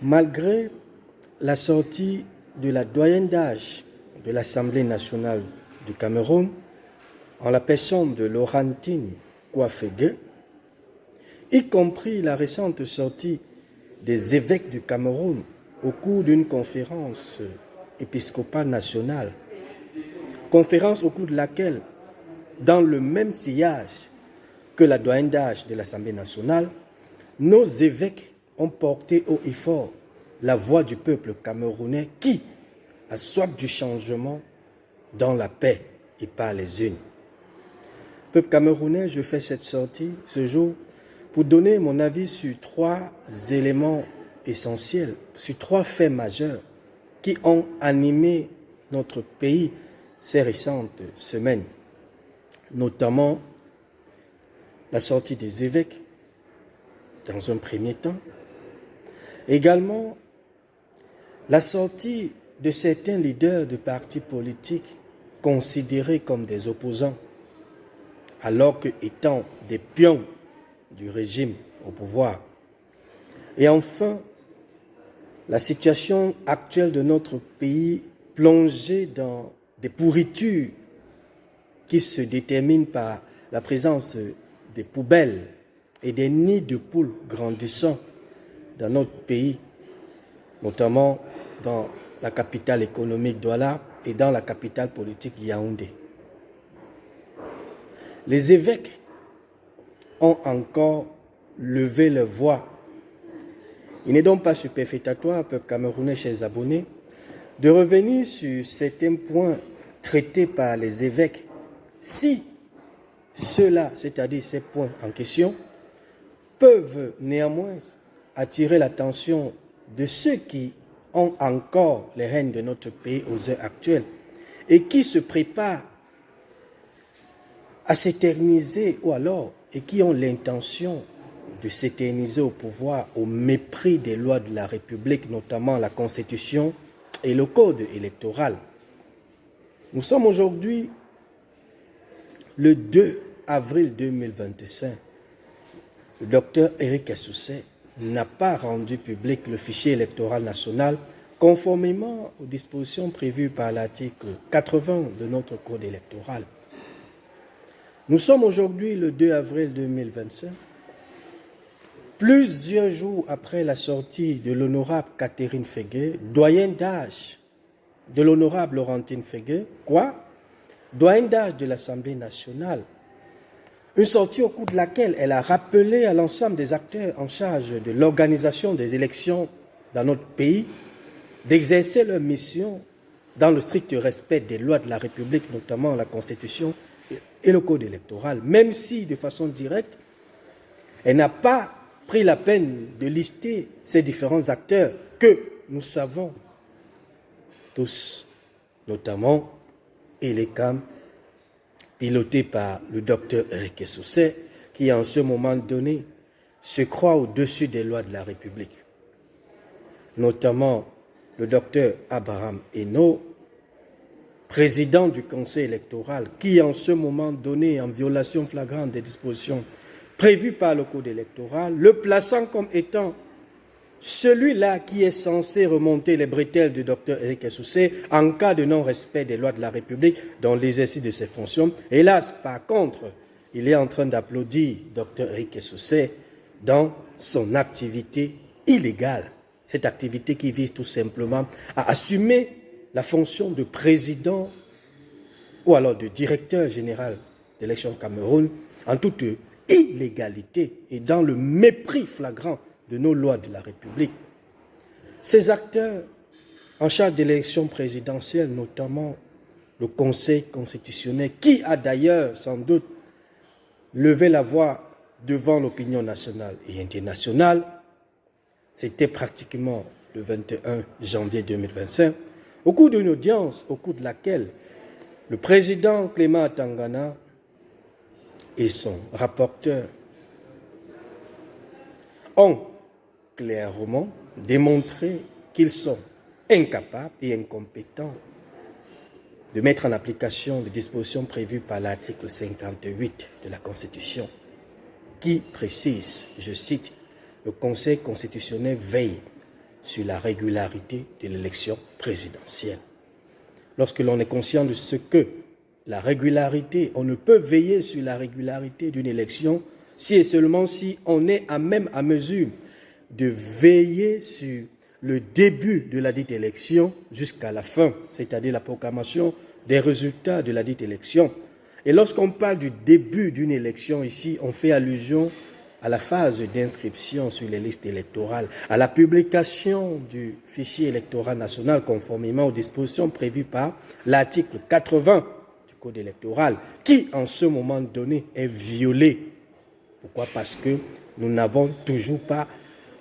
Malgré la sortie de la doyenne d'âge de l'Assemblée nationale du Cameroun, en la personne de Laurentine Kouafégué, y compris la récente sortie des évêques du Cameroun au cours d'une conférence épiscopale nationale, conférence au cours de laquelle, dans le même sillage que la doyenne d'âge de l'Assemblée nationale, nos évêques ont porté haut et fort la voix du peuple camerounais qui a soif du changement dans la paix et par les unes. Peuple camerounais, je fais cette sortie ce jour pour donner mon avis sur 3 éléments essentiels, sur 3 faits majeurs qui ont animé notre pays ces récentes semaines, notamment la sortie des évêques dans un premier temps, également la sortie de certains leaders de partis politiques considérés comme des opposants, alors qu'étant des pions du régime au pouvoir. Et enfin, la situation actuelle de notre pays plongée dans des pourritures qui se déterminent par la présence des poubelles et des nids de poules grandissant dans notre pays, notamment dans la capitale économique Douala et dans la capitale politique Yaoundé. Les évêques ont encore levé leur voix. Il n'est donc pas superfétatoire, peuple camerounais, chers abonnés, de revenir sur certains points traités par les évêques, si ceux-là, c'est-à-dire ces points en question, peuvent néanmoins attirer l'attention de ceux qui ont encore les rênes de notre pays aux heures actuelles et qui se préparent à s'éterniser ou alors et qui ont l'intention de s'éterniser au pouvoir au mépris des lois de la République, notamment la Constitution et le Code électoral. Nous sommes aujourd'hui le 2 avril 2025. Le docteur Éric Essoussé n'a pas rendu public le fichier électoral national conformément aux dispositions prévues par l'article 80 de notre Code électoral. Nous sommes aujourd'hui le 2 avril 2025, plusieurs jours après la sortie de l'honorable Catherine Fégué, doyenne d'âge de l'honorable Laurentine Fégué, doyenne d'âge de l'Assemblée nationale. Une sortie au cours de laquelle elle a rappelé à l'ensemble des acteurs en charge de l'organisation des élections dans notre pays d'exercer leur mission dans le strict respect des lois de la République, notamment la Constitution et le Code électoral, même si, de façon directe, elle n'a pas pris la peine de lister ces différents acteurs que nous savons tous, notamment ELECAM, piloté par le docteur Éric Essoussé, qui en ce moment donné se croit au-dessus des lois de la République. Notamment le docteur Abraham Eno, président du Conseil électoral, qui en ce moment donné, en violation flagrante des dispositions prévues par le Code électoral, le plaçant comme étant celui-là qui est censé remonter les bretelles du docteur Éric Essoussé en cas de non-respect des lois de la République dans l'exercice de ses fonctions. Hélas, par contre, il est en train d'applaudir docteur Éric Essoussé dans son activité illégale. Cette activité qui vise tout simplement à assumer la fonction de président ou alors de directeur général d'Élections Cameroun en toute illégalité et dans le mépris flagrant de nos lois de la République. Ces acteurs en charge de l'élection présidentielle, notamment le Conseil constitutionnel, qui a d'ailleurs sans doute levé la voix devant l'opinion nationale et internationale, c'était pratiquement le 21 janvier 2025, au cours d'une audience au cours de laquelle le président Clément Atangana et son rapporteur ont clairement démontré qu'ils sont incapables et incompétents de mettre en application les dispositions prévues par l'article 58 de la Constitution, qui précise, je cite, « Le Conseil constitutionnel veille sur la régularité de l'élection présidentielle. Lorsque l'on est conscient de ce que la régularité, on ne peut veiller sur la régularité d'une élection si et seulement si on est à mesure de veiller sur le début de la dite élection jusqu'à la fin, c'est-à-dire la proclamation des résultats de la dite élection. Et lorsqu'on parle du début d'une élection ici, on fait allusion à la phase d'inscription sur les listes électorales, à la publication du fichier électoral national conformément aux dispositions prévues par l'article 80 du Code électoral, qui en ce moment donné est violé. Pourquoi? Parce que nous n'avons toujours pas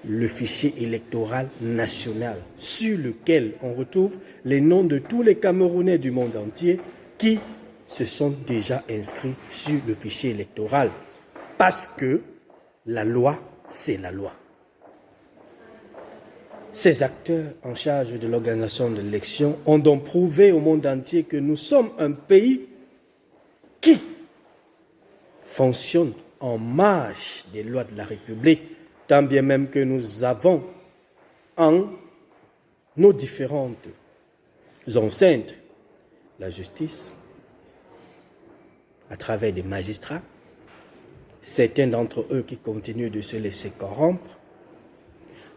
le fichier électoral national sur lequel on retrouve les noms de tous les Camerounais du monde entier qui se sont déjà inscrits sur le fichier électoral. Parce que la loi, c'est la loi. Ces acteurs en charge de l'organisation de l'élection ont donc prouvé au monde entier que nous sommes un pays qui fonctionne en marge des lois de la République, tant bien même que nous avons en nos différentes enceintes la justice, à travers des magistrats, certains d'entre eux qui continuent de se laisser corrompre,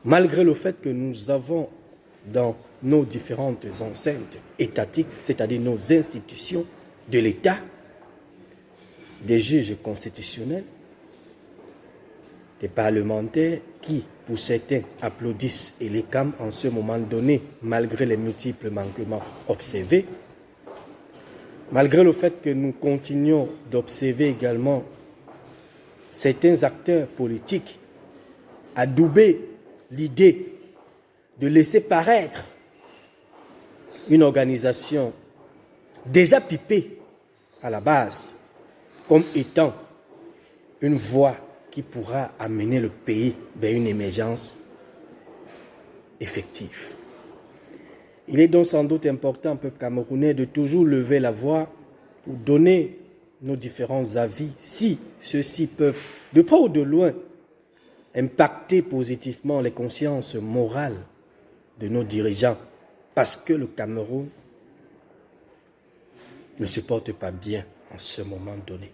malgré le fait que nous avons dans nos différentes enceintes étatiques, c'est-à-dire nos institutions de l'État, des juges constitutionnels, des parlementaires qui, pour certains, applaudissent et réclament en ce moment donné, malgré les multiples manquements observés, malgré le fait que nous continuons d'observer également certains acteurs politiques adouber l'idée de laisser paraître une organisation déjà pipée à la base comme étant une voie qui pourra amener le pays vers une émergence effective. Il est donc sans doute important, peuple camerounais, de toujours lever la voix pour donner nos différents avis, si ceux-ci peuvent, de près ou de loin, impacter positivement les consciences morales de nos dirigeants, parce que le Cameroun ne se porte pas bien en ce moment donné.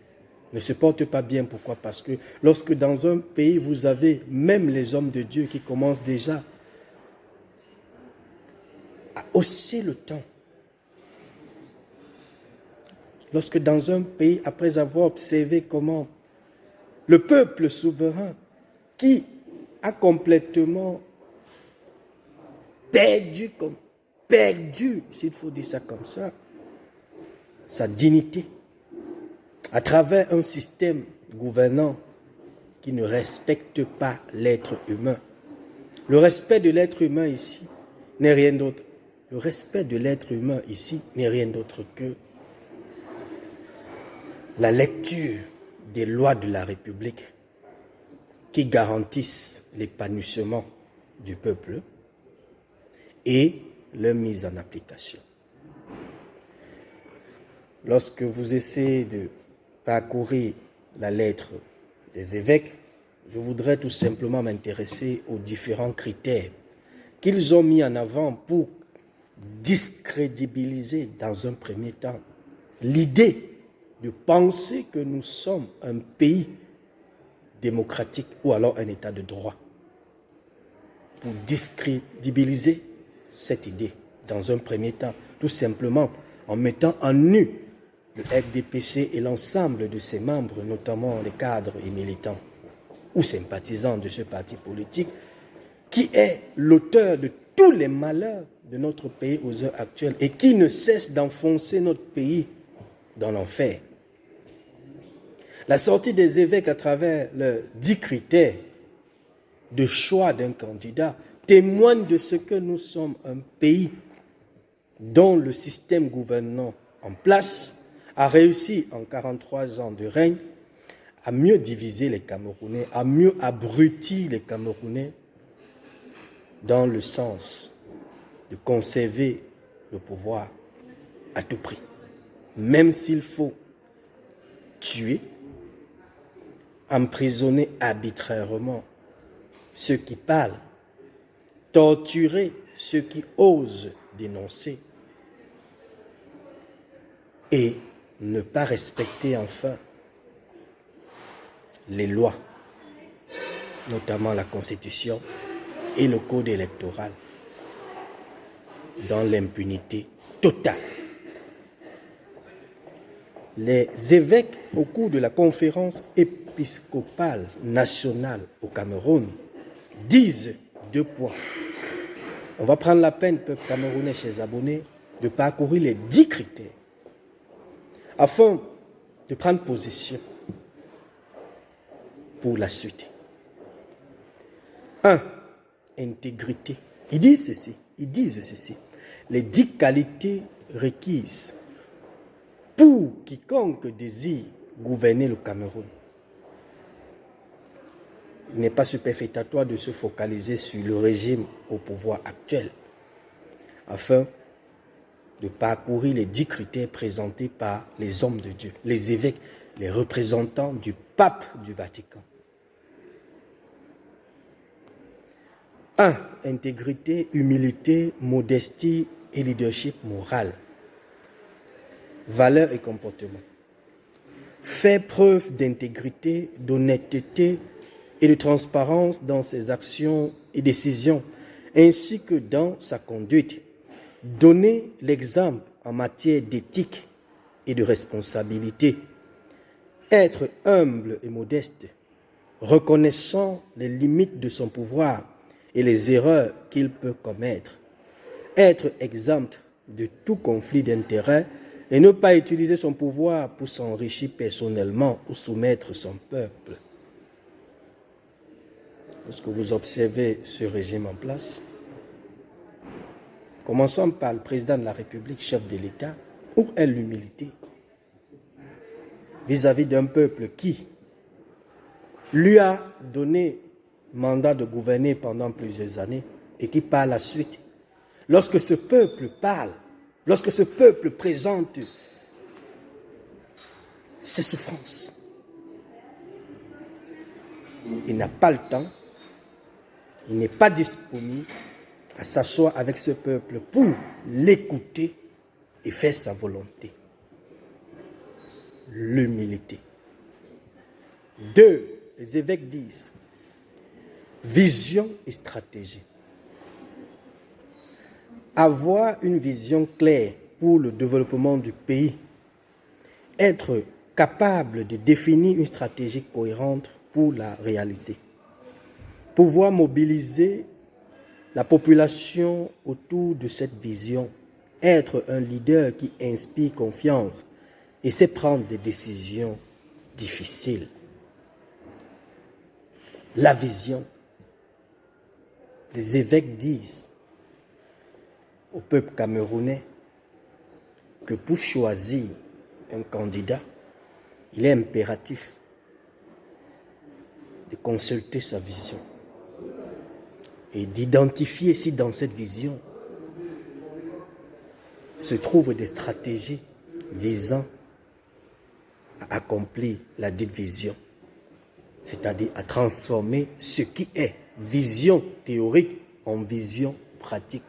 Ne se porte pas bien, pourquoi? Parce que lorsque dans un pays, vous avez même les hommes de Dieu qui commencent déjà à hausser le temps. Lorsque dans un pays, après avoir observé comment le peuple souverain qui a complètement perdu, s'il faut dire ça comme ça, sa dignité, à travers un système gouvernant qui ne respecte pas l'être humain. Le respect de l'être humain ici n'est rien d'autre. Le respect de l'être humain ici n'est rien d'autre que la lecture des lois de la République qui garantissent l'épanouissement du peuple et leur mise en application. Lorsque vous essayez de parcourir la lettre des évêques, je voudrais tout simplement m'intéresser aux différents critères qu'ils ont mis en avant pour discrédibiliser dans un premier temps l'idée de penser que nous sommes un pays démocratique ou alors un état de droit. Pour discrédibiliser cette idée dans un premier temps, tout simplement en mettant en nu le RDPC et l'ensemble de ses membres, notamment les cadres et militants ou sympathisants de ce parti politique, qui est l'auteur de tous les malheurs de notre pays aux heures actuelles et qui ne cesse d'enfoncer notre pays dans l'enfer. La sortie des évêques à travers leurs 10 critères de choix d'un candidat témoigne de ce que nous sommes un pays dont le système gouvernant en place a réussi en 43 ans de règne à mieux diviser les Camerounais, à mieux abrutir les Camerounais dans le sens de conserver le pouvoir à tout prix. Même s'il faut tuer, emprisonner arbitrairement ceux qui parlent, torturer ceux qui osent dénoncer et ne pas respecter enfin les lois, notamment la Constitution et le Code électoral, dans l'impunité totale. Les évêques, au cours de la conférence épiscopale nationale au Cameroun, disent 2 points. On va prendre la peine, peuple camerounais, chers abonnés, de parcourir les 10 critères afin de prendre position pour la suite. 1. Intégrité. Ils disent ceci. Les 10 qualités requises pour quiconque désire gouverner le Cameroun. Il n'est pas superfétatoire de se focaliser sur le régime au pouvoir actuel, afin de parcourir les 10 critères présentés par les hommes de Dieu, les évêques, les représentants du pape du Vatican. 1. Intégrité, humilité, modestie et leadership moral. Valeurs et comportements. Faire preuve d'intégrité, d'honnêteté et de transparence dans ses actions et décisions, ainsi que dans sa conduite. Donner l'exemple en matière d'éthique et de responsabilité. Être humble et modeste, reconnaissant les limites de son pouvoir et les erreurs qu'il peut commettre. Être exempt de tout conflit d'intérêts et ne pas utiliser son pouvoir pour s'enrichir personnellement ou soumettre son peuple. Lorsque vous observez ce régime en place, commençons par le président de la République, chef de l'État, où est l'humilité vis-à-vis d'un peuple qui lui a donné mandat de gouverner pendant plusieurs années et qui par la suite, lorsque ce peuple parle, lorsque ce peuple présente ses souffrances, il n'a pas le temps, il n'est pas disponible à s'asseoir avec ce peuple pour l'écouter et faire sa volonté. L'humilité. 2. Les évêques disent vision et stratégie. Avoir une vision claire pour le développement du pays. Être capable de définir une stratégie cohérente pour la réaliser. Pouvoir mobiliser la population autour de cette vision. Être un leader qui inspire confiance et sait prendre des décisions difficiles. La vision. Les évêques disent au peuple camerounais que pour choisir un candidat, il est impératif de consulter sa vision et d'identifier si dans cette vision se trouvent des stratégies visant à accomplir la dite vision, c'est-à-dire à transformer ce qui est vision théorique en vision pratique.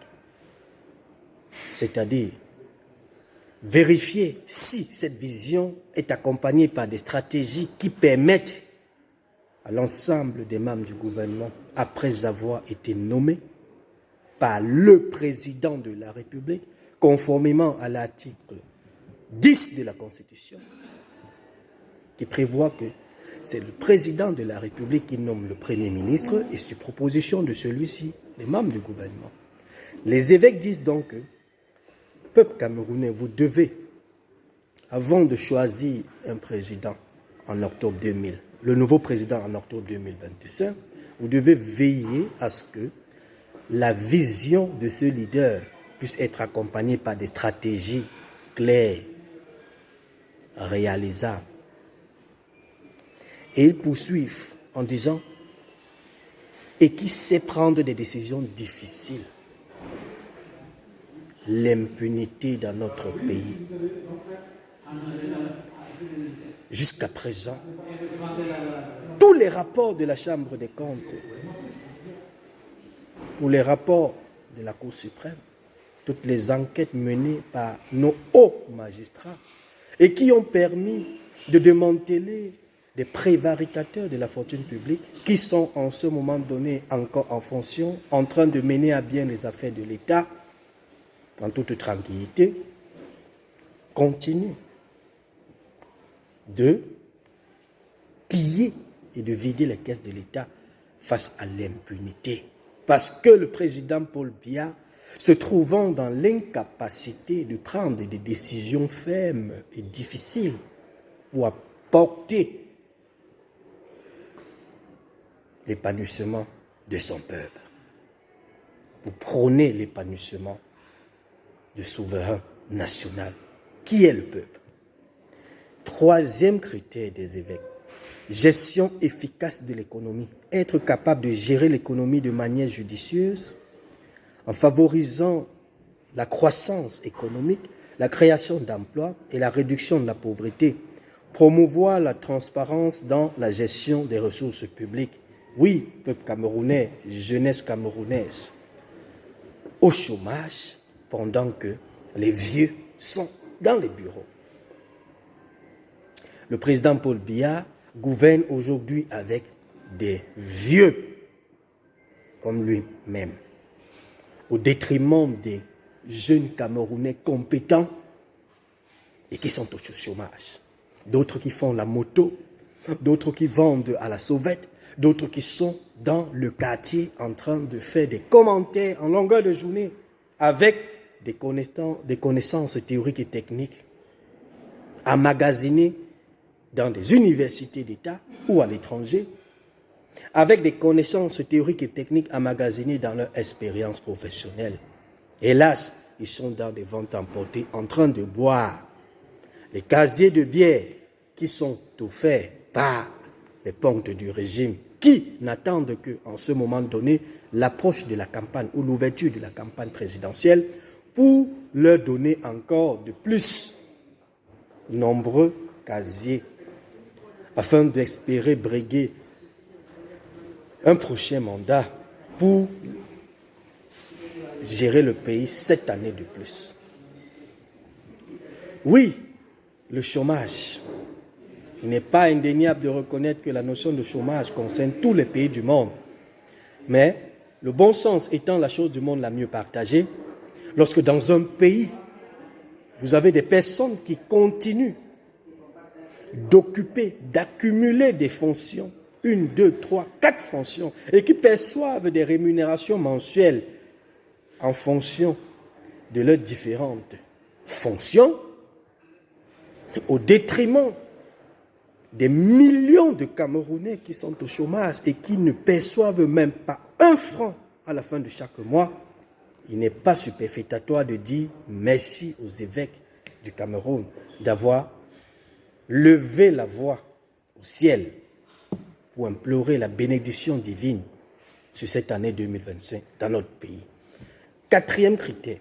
C'est-à-dire vérifier si cette vision est accompagnée par des stratégies qui permettent à l'ensemble des membres du gouvernement, après avoir été nommés par le président de la République, conformément à l'article 10 de la Constitution, qui prévoit que c'est le président de la République qui nomme le Premier ministre et sur proposition de celui-ci, les membres du gouvernement. Les évêques disent donc que, peuple camerounais, vous devez, avant de choisir un président en octobre 2000, le nouveau président en octobre 2025, vous devez veiller à ce que la vision de ce leader puisse être accompagnée par des stratégies claires, réalisables. Et ils poursuivent en disant et qui sait prendre des décisions difficiles. L'impunité dans notre pays. Jusqu'à présent, tous les rapports de la Chambre des comptes pour les rapports de la Cour suprême, toutes les enquêtes menées par nos hauts magistrats et qui ont permis de démanteler des prévaricateurs de la fortune publique qui sont en ce moment donné encore en fonction, en train de mener à bien les affaires de l'État en toute tranquillité, continuent de piller et de vider les caisses de l'État face à l'impunité. Parce que le président Paul Biya, se trouvant dans l'incapacité de prendre des décisions fermes et difficiles pour apporter l'épanouissement de son peuple, pour prôner l'épanouissement du souverain national, qui est le peuple. Troisième critère des évêques, gestion efficace de l'économie, être capable de gérer l'économie de manière judicieuse, en favorisant la croissance économique, la création d'emplois et la réduction de la pauvreté, promouvoir la transparence dans la gestion des ressources publiques. Oui, peuple camerounais, jeunesse camerounaise, au chômage pendant que les vieux sont dans les bureaux. Le président Paul Biya gouverne aujourd'hui avec des vieux comme lui-même, au détriment des jeunes Camerounais compétents et qui sont au chômage. D'autres qui font la moto, d'autres qui vendent à la sauvette, d'autres qui sont dans le quartier en train de faire des commentaires en longueur de journée avec des connaissances théoriques et techniques emmagasinées dans des universités d'État ou à l'étranger, avec des connaissances théoriques et techniques emmagasinées dans leur expérience professionnelle. Hélas, ils sont dans des ventes emportées en train de boire les casiers de bière qui sont offerts par les ponctes du régime, qui n'attendent qu'en ce moment donné l'approche de la campagne ou l'ouverture de la campagne présidentielle pour leur donner encore de plus nombreux casiers afin d'espérer briguer un prochain mandat pour gérer le pays 7 années de plus. Oui, le chômage. Il n'est pas indéniable de reconnaître que la notion de chômage concerne tous les pays du monde. Mais le bon sens étant la chose du monde la mieux partagée, lorsque dans un pays, vous avez des personnes qui continuent d'occuper, d'accumuler des fonctions, 1, 2, 3, 4 fonctions, et qui perçoivent des rémunérations mensuelles en fonction de leurs différentes fonctions, au détriment des millions de Camerounais qui sont au chômage et qui ne perçoivent même pas 1 franc à la fin de chaque mois, il n'est pas superfétatoire de dire merci aux évêques du Cameroun d'avoir levé la voix au ciel pour implorer la bénédiction divine sur cette année 2025 dans notre pays. 4e critère,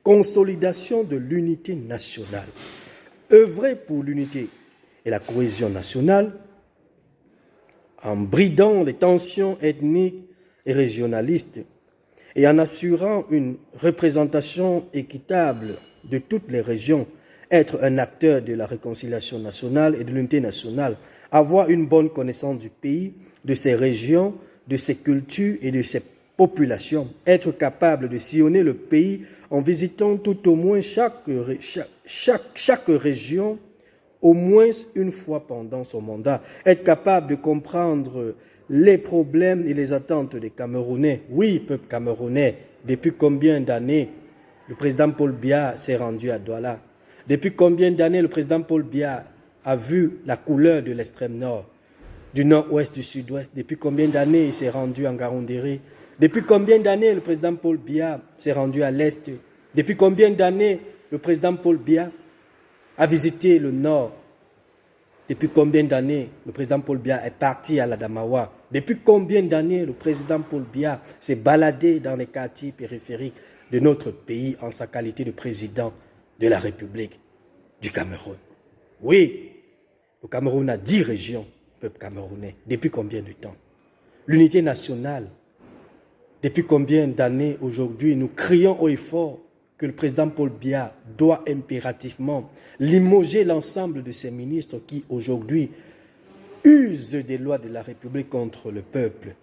consolidation de l'unité nationale. Œuvrer pour l'unité et la cohésion nationale en bridant les tensions ethniques et régionalistes et en assurant une représentation équitable de toutes les régions, être un acteur de la réconciliation nationale et de l'unité nationale, avoir une bonne connaissance du pays, de ses régions, de ses cultures et de ses populations, être capable de sillonner le pays en visitant tout au moins chaque région au moins une fois pendant son mandat, être capable de comprendre les problèmes et les attentes des Camerounais. Oui, peuple camerounais, depuis combien d'années le président Paul Biya s'est rendu à Douala? Depuis combien d'années le président Paul Biya a vu la couleur de l'extrême nord, du nord-ouest, du sud-ouest? Depuis combien d'années il s'est rendu en Garoundéré? Depuis combien d'années le président Paul Biya s'est rendu à l'est? Depuis combien d'années le président Paul Biya a visité le nord? Depuis combien d'années le président Paul Biya est parti à l'Adamawa? Depuis combien d'années le président Paul Biya s'est baladé dans les quartiers périphériques de notre pays en sa qualité de président de la République du Cameroun? Oui, le Cameroun a 10 régions, peuple camerounais. Depuis combien de temps? L'unité nationale Depuis combien d'années aujourd'hui nous crions haut et fort que le président Paul Biya doit impérativement limoger l'ensemble de ses ministres qui aujourd'hui usent des lois de la République contre le peuple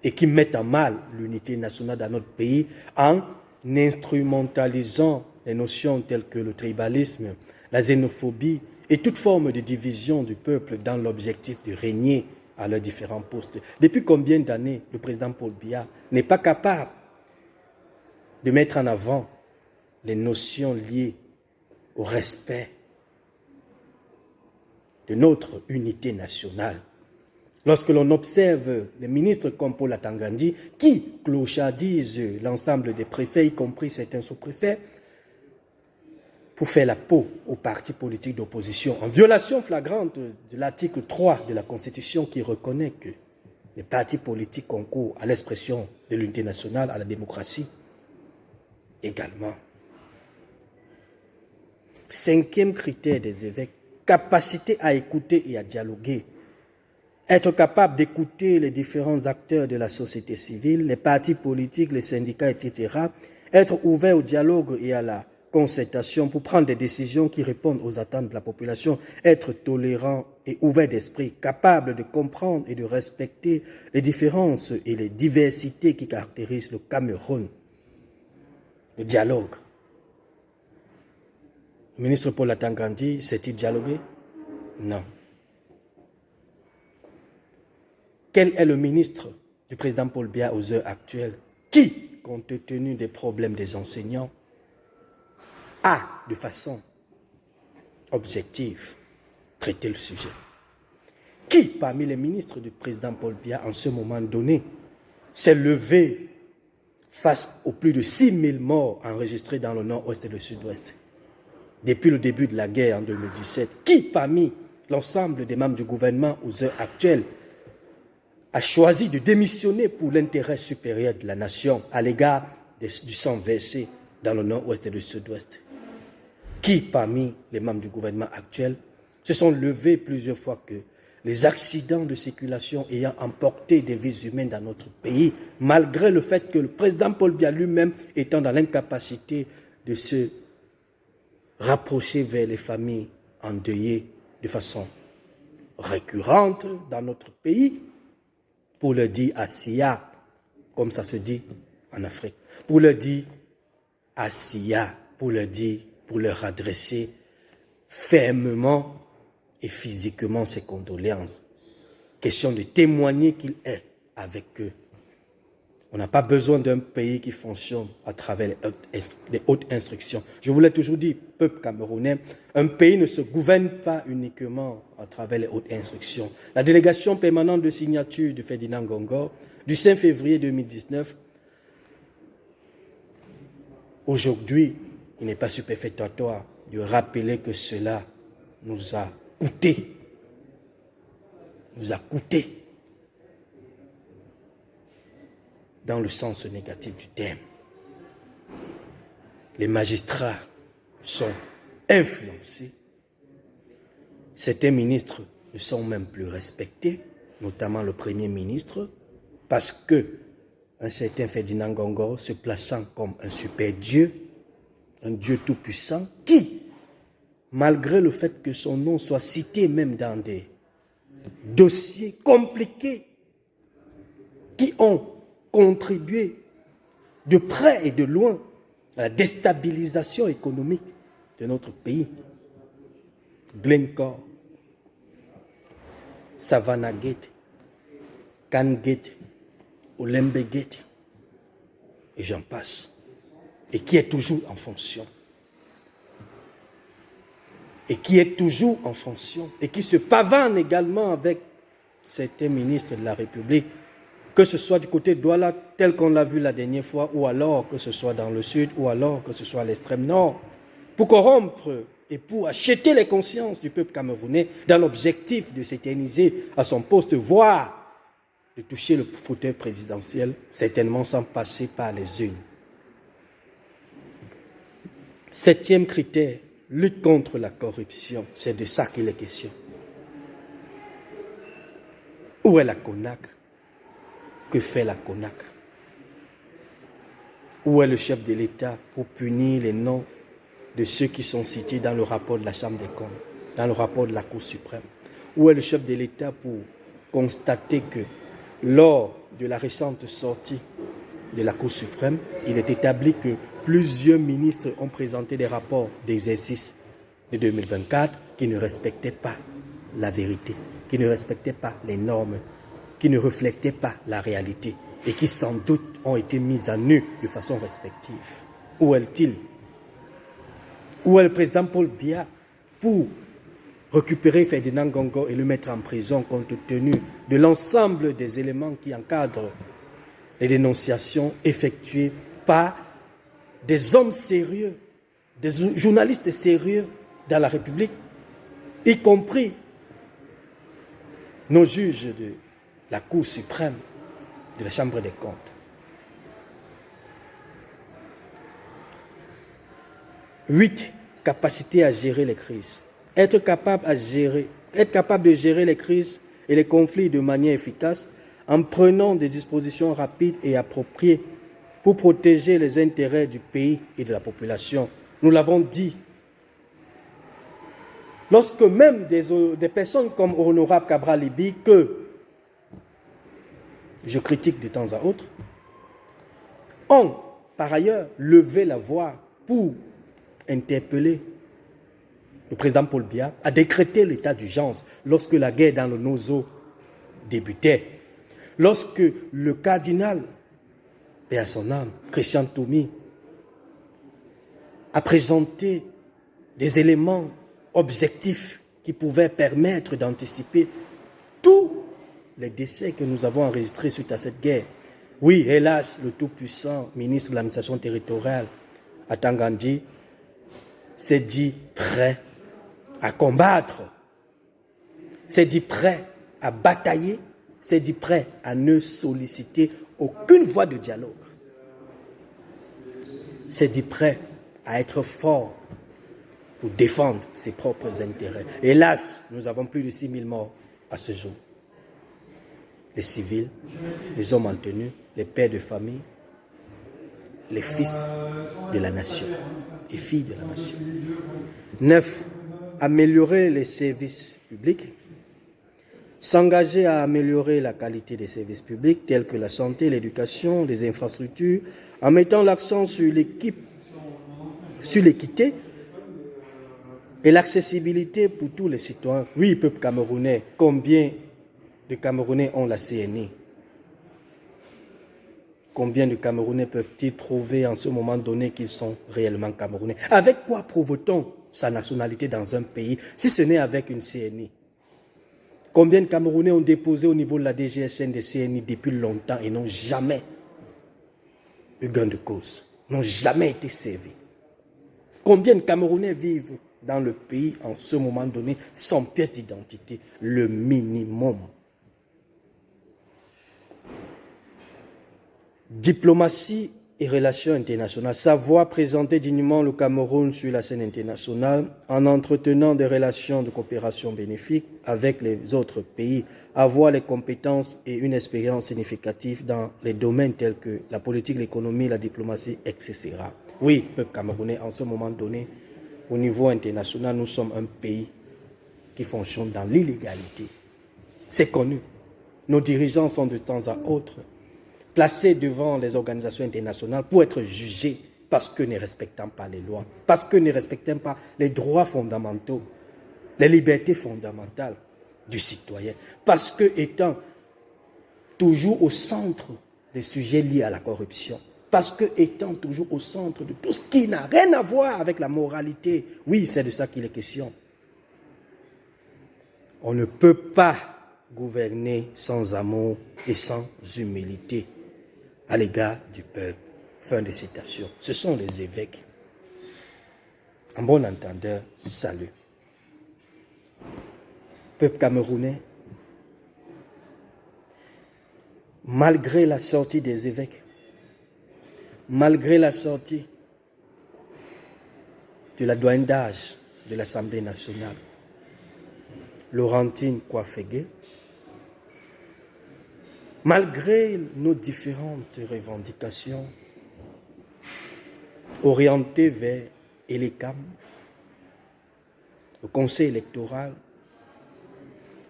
et qui mettent à mal l'unité nationale dans notre pays en instrumentalisant les notions telles que le tribalisme, la xénophobie et toute forme de division du peuple dans l'objectif de régner à leurs différents postes. Depuis combien d'années le président Paul Biya n'est pas capable de mettre en avant les notions liées au respect de notre unité nationale. Lorsque l'on observe les ministres comme Paul Atangandi qui clochardisent l'ensemble des préfets, y compris certains sous-préfets, pour faire la peau aux partis politiques d'opposition, en violation flagrante de l'article 3 de la Constitution qui reconnaît que les partis politiques concourent à l'expression de l'unité nationale, à la démocratie également. Cinquième critère des évêques, capacité à écouter et à dialoguer. Être capable d'écouter les différents acteurs de la société civile, les partis politiques, les syndicats, etc. Être ouvert au dialogue et à la concertation pour prendre des décisions qui répondent aux attentes de la population. Être tolérant et ouvert d'esprit, capable de comprendre et de respecter les différences et les diversités qui caractérisent le Cameroun. Le dialogue. Le ministre Paul Atangandi s'est-il dialogué? Non. Quel est le ministre du président Paul Biya aux heures actuelles qui, compte tenu des problèmes des enseignants, a, de façon objective, traité le sujet? Qui, parmi les ministres du président Paul Biya, en ce moment donné, s'est levé face aux plus de 6 000 morts enregistrés dans le nord-ouest et le sud-ouest depuis le début de la guerre en 2017? Qui, parmi l'ensemble des membres du gouvernement aux heures actuelles, a choisi de démissionner pour l'intérêt supérieur de la nation à l'égard du sang versé dans le nord-ouest et le sud-ouest? Qui, parmi les membres du gouvernement actuel, se sont levés plusieurs fois que les accidents de circulation ayant emporté des vies humaines dans notre pays, malgré le fait que le président Paul Biya lui-même étant dans l'incapacité de se rapprocher vers les familles endeuillées de façon récurrente dans notre pays, pour leur dire Asiya, comme ça se dit en Afrique, pour leur dire Asiya, pour leur adresser fermement et physiquement ses condoléances. Question de témoigner qu'il est avec eux. On n'a pas besoin d'un pays qui fonctionne à travers les hautes instructions. Je vous l'ai toujours dit, peuple camerounais, un pays ne se gouverne pas uniquement à travers les hautes instructions. La délégation permanente de signature de Ferdinand Ngongor du 5 février 2019, aujourd'hui, il n'est pas superfétatoire de rappeler que cela nous a coûté. Dans le sens négatif du terme. Les magistrats sont influencés. Certains ministres ne sont même plus respectés, notamment le Premier ministre, parce que un certain Ferdinand Ngongor, se plaçant comme un super Dieu, un Dieu tout-puissant, qui, malgré le fait que son nom soit cité même dans des dossiers compliqués, qui ont contribué de près et de loin à la déstabilisation économique de notre pays. Glencore, Savannah Gate, Can Gate, Olembe Gate, et j'en passe, et qui est toujours en fonction. Et qui se pavane également avec certains ministres de la République, que ce soit du côté de Douala, tel qu'on l'a vu la dernière fois, ou alors que ce soit dans le sud, ou alors que ce soit à l'extrême nord, pour corrompre et pour acheter les consciences du peuple camerounais dans l'objectif de s'éterniser à son poste, voire de toucher le fauteuil présidentiel, certainement sans passer par les urnes. 7e critère, lutte contre la corruption. C'est de ça qu'il est question. Où est la CONAC? Que fait la CONAC? Où est le chef de l'État pour punir les noms de ceux qui sont cités dans le rapport de la Chambre des comptes, dans le rapport de la Cour suprême? Où est le chef de l'État pour constater que lors de la récente sortie de la Cour suprême, il est établi que plusieurs ministres ont présenté des rapports d'exercice de 2024 qui ne respectaient pas la vérité, qui ne respectaient pas les normes, qui ne reflétaient pas la réalité et qui sans doute ont été mis à nu de façon respective. Où est-il? Où est le président Paul Biya pour récupérer Ferdinand Gongo et le mettre en prison compte tenu de l'ensemble des éléments qui encadrent les dénonciations effectuées par des hommes sérieux, des journalistes sérieux dans la République, y compris nos juges de la Cour suprême, de la Chambre des comptes. Huit, capacité à gérer les crises. Être capable de gérer les crises et les conflits de manière efficace en prenant des dispositions rapides et appropriées pour protéger les intérêts du pays et de la population. Nous l'avons dit. Lorsque même des personnes comme Honorable Cabral Libby, que je critique de temps à autre, ont par ailleurs levé la voix pour interpeller le président Paul Biya à décréter l'état d'urgence lorsque la guerre dans le Nozo débutait. Lorsque le cardinal, paix à son âme, Christian Toumi, a présenté des éléments objectifs qui pouvaient permettre d'anticiper tous les décès que nous avons enregistrés suite à cette guerre. Oui, hélas, le tout-puissant ministre de l'administration territoriale, Atangandi, s'est dit prêt à combattre, s'est dit prêt à batailler, s'est dit prêt à ne solliciter aucune voie de dialogue, s'est dit prêt à être fort pour défendre ses propres intérêts. Hélas, nous avons plus de 6 000 morts à ce jour. Les civils, les hommes en tenue, les pères de famille, les fils de la nation et filles de la nation. 9. Améliorer les services publics. S'engager à améliorer la qualité des services publics tels que la santé, l'éducation, les infrastructures, en mettant l'accent sur l'équité et l'accessibilité pour tous les citoyens. Oui, peuple camerounais, combien de Camerounais ont la CNI? Combien de Camerounais peuvent-ils prouver en ce moment donné qu'ils sont réellement Camerounais? Avec quoi prouve-t-on sa nationalité dans un pays si ce n'est avec une CNI? Combien de Camerounais ont déposé au niveau de la DGSN des CNI depuis longtemps et n'ont jamais eu gain de cause, n'ont jamais été servis? Combien de Camerounais vivent dans le pays en ce moment donné sans pièce d'identité? Le minimum. Diplomatie et relations internationales. Savoir présenter dignement le Cameroun sur la scène internationale en entretenant des relations de coopération bénéfiques avec les autres pays. Avoir les compétences et une expérience significative dans les domaines tels que la politique, l'économie, la diplomatie, etc. Oui, peuple camerounais, en ce moment donné, au niveau international, nous sommes un pays qui fonctionne dans l'illégalité. C'est connu. Nos dirigeants sont de temps à autre placés devant les organisations internationales pour être jugés parce que ne respectant pas les lois, parce que ne respectant pas les droits fondamentaux, les libertés fondamentales du citoyen, parce que étant toujours au centre des sujets liés à la corruption, parce que étant toujours au centre de tout ce qui n'a rien à voir avec la moralité. Oui, c'est de ça qu'il est question. On ne peut pas gouverner sans amour et sans humilité à l'égard du peuple. Fin de citation. Ce sont les évêques. En bon entendeur, salut. Peuple camerounais, malgré la sortie des évêques, malgré la sortie de la doyenne d'âge de l'Assemblée nationale, Laurentine Kouafégué, malgré nos différentes revendications, orienté vers ELECAM, le Conseil électoral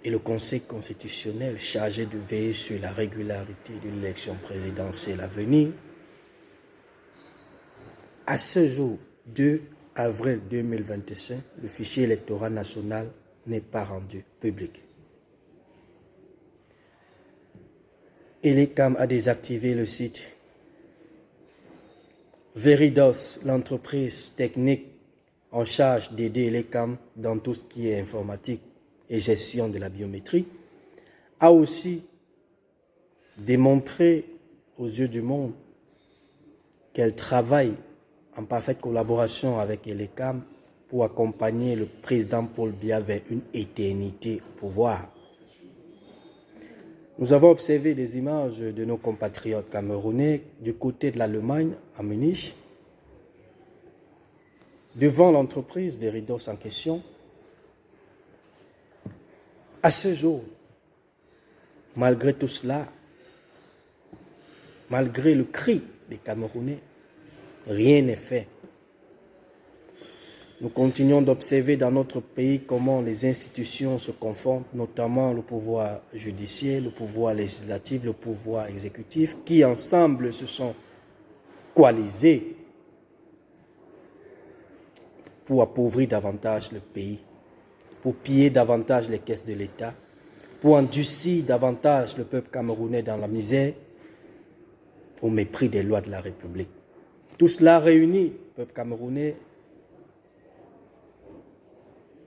et le Conseil constitutionnel chargé de veiller sur la régularité de l'élection présidentielle à venir. À ce jour, 2 avril 2025, le fichier électoral national n'est pas rendu public. ELECAM a désactivé le site. Veridos, l'entreprise technique en charge d'aider ELECAM dans tout ce qui est informatique et gestion de la biométrie, a aussi démontré aux yeux du monde qu'elle travaille en parfaite collaboration avec ELECAM pour accompagner le président Paul Biya vers une éternité au pouvoir. Nous avons observé des images de nos compatriotes camerounais du côté de l'Allemagne, à Munich, devant l'entreprise Veridos en question. À ce jour, malgré tout cela, malgré le cri des Camerounais, rien n'est fait. Nous continuons d'observer dans notre pays comment les institutions se confondent, notamment le pouvoir judiciaire, le pouvoir législatif, le pouvoir exécutif, qui ensemble se sont coalisés pour appauvrir davantage le pays, pour piller davantage les caisses de l'État, pour endurcir davantage le peuple camerounais dans la misère, au mépris des lois de la République. Tout cela réuni, peuple camerounais,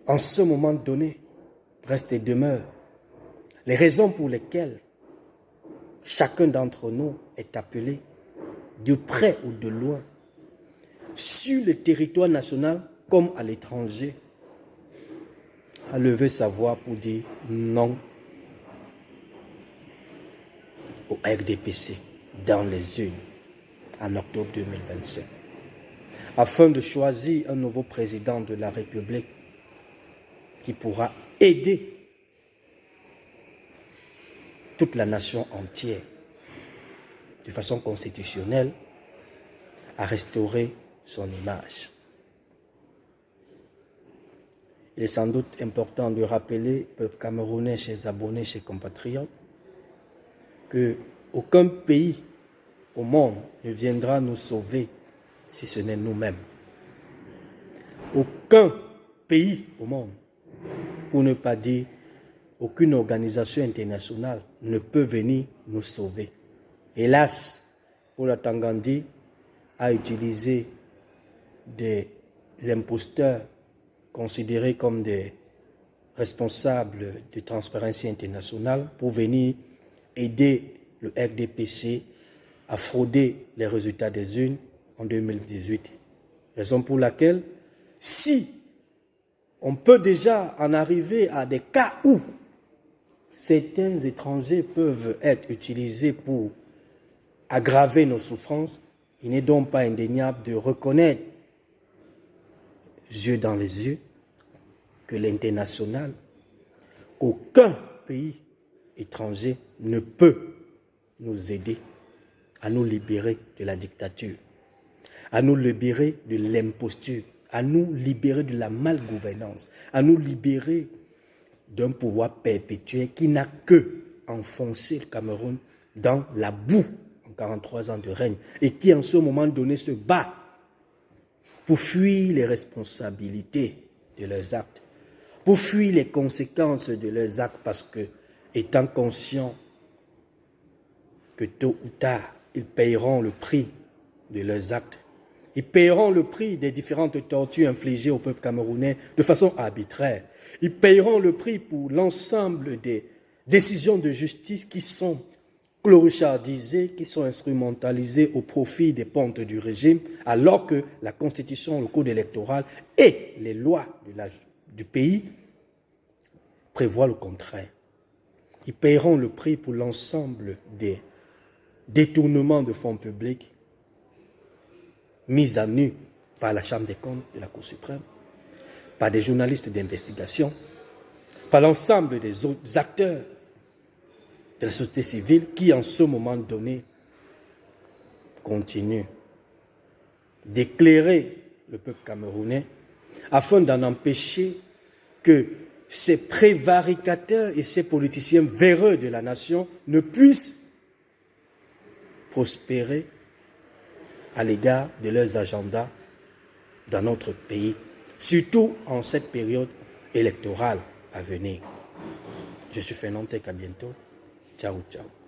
en ce moment donné, reste et demeure les raisons pour lesquelles chacun d'entre nous est appelé, de près ou de loin, sur le territoire national comme à l'étranger, à lever sa voix pour dire non au RDPC dans les urnes en octobre 2025, afin de choisir un nouveau président de la République qui pourra aider toute la nation entière de façon constitutionnelle à restaurer son image. Il est sans doute important de rappeler, peuple camerounais, chers abonnés, chers compatriotes, qu'aucun pays au monde ne viendra nous sauver si ce n'est nous-mêmes. Aucun pays au monde, pour ne pas dire aucune organisation internationale, ne peut venir nous sauver. Hélas, Paul Atangandi a utilisé des imposteurs considérés comme des responsables de Transparency International pour venir aider le RDPC à frauder les résultats des urnes en 2018. Raison pour laquelle, si on peut déjà en arriver à des cas où certains étrangers peuvent être utilisés pour aggraver nos souffrances, il n'est donc pas indéniable de reconnaître, yeux dans les yeux, que l'international, qu'aucun pays étranger ne peut nous aider à nous libérer de la dictature, à nous libérer de l'imposture, à nous libérer de la malgouvernance, à nous libérer d'un pouvoir perpétuel qui n'a que enfoncé le Cameroun dans la boue en 43 ans de règne et qui en ce moment donné se bat pour fuir les responsabilités de leurs actes, pour fuir les conséquences de leurs actes parce que, étant conscients que tôt ou tard, ils paieront le prix de leurs actes. Ils paieront le prix des différentes tortures infligées au peuple camerounais de façon arbitraire. Ils paieront le prix pour l'ensemble des décisions de justice qui sont clochardisées, qui sont instrumentalisées au profit des pontes du régime, alors que la Constitution, le code électoral et les lois du pays prévoient le contraire. Ils paieront le prix pour l'ensemble des détournements de fonds publics mis à nu par la Chambre des comptes de la Cour suprême, par des journalistes d'investigation, par l'ensemble des autres acteurs de la société civile qui, en ce moment donné, continuent d'éclairer le peuple camerounais afin d'en empêcher que ces prévaricateurs et ces politiciens véreux de la nation ne puissent prospérer à l'égard de leurs agendas dans notre pays, surtout en cette période électorale à venir. Je suis Fernand Tek, à bientôt. Ciao, ciao.